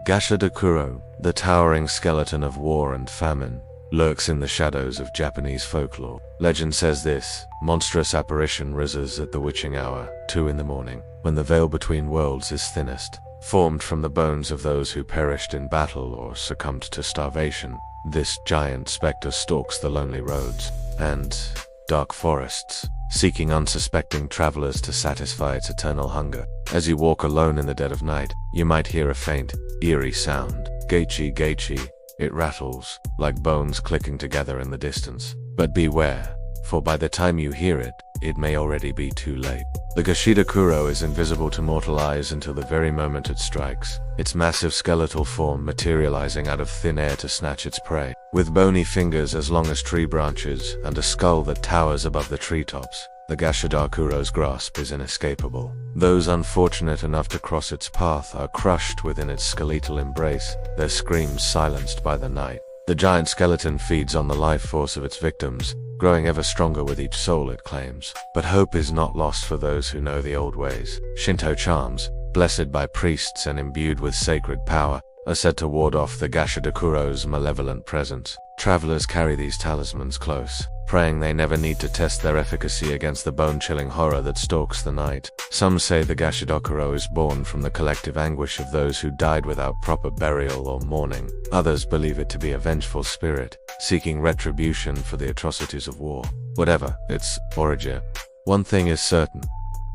Gashadokuro, the towering skeleton of war and famine, lurks in the shadows of Japanese folklore. Legend says this monstrous apparition rises at the witching hour, 2 in the morning, when the veil between worlds is thinnest. Formed from the bones of those who perished in battle or succumbed to starvation, this giant specter stalks the lonely roads and dark forests, seeking unsuspecting travelers to satisfy its eternal hunger. As you walk alone in the dead of night, you might hear a faint, eerie sound. Geichi geichi. It rattles, like bones clicking together in the distance. But beware, for by the time you hear it, it may already be too late. The Gashadokuro is invisible to mortal eyes until the very moment it strikes, its massive skeletal form materializing out of thin air to snatch its prey. With bony fingers as long as tree branches and a skull that towers above the treetops, the Gashadokuro's grasp is inescapable. Those unfortunate enough to cross its path are crushed within its skeletal embrace, their screams silenced by the night. The giant skeleton feeds on the life force of its victims, growing ever stronger with each soul it claims. But hope is not lost for those who know the old ways. Shinto charms, blessed by priests and imbued with sacred power, are said to ward off the Gashadokuro's malevolent presence. Travelers carry these talismans close, praying they never need to test their efficacy against the bone-chilling horror that stalks the night. Some say the Gashadokuro is born from the collective anguish of those who died without proper burial or mourning. Others believe it to be a vengeful spirit, seeking retribution for the atrocities of war. Whatever its origin, one thing is certain.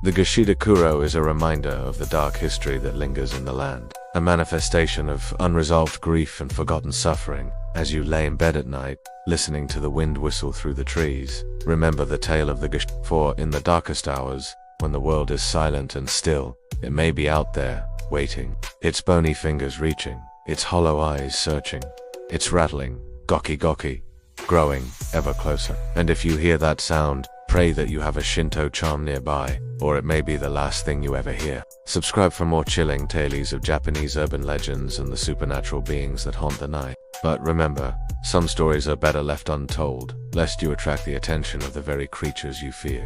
The Gashadokuro is a reminder of the dark history that lingers in the land, a manifestation of unresolved grief and forgotten suffering. As you lay in bed at night, listening to the wind whistle through the trees, remember the tale of the for in the darkest hours, when the world is silent and still, it may be out there, waiting, its bony fingers reaching, its hollow eyes searching, its rattling, goki goki, growing ever closer. And if you hear that sound, pray that you have a Shinto charm nearby, or it may be the last thing you ever hear. Subscribe for more chilling tales of Japanese urban legends and the supernatural beings that haunt the night. But remember, some stories are better left untold, lest you attract the attention of the very creatures you fear.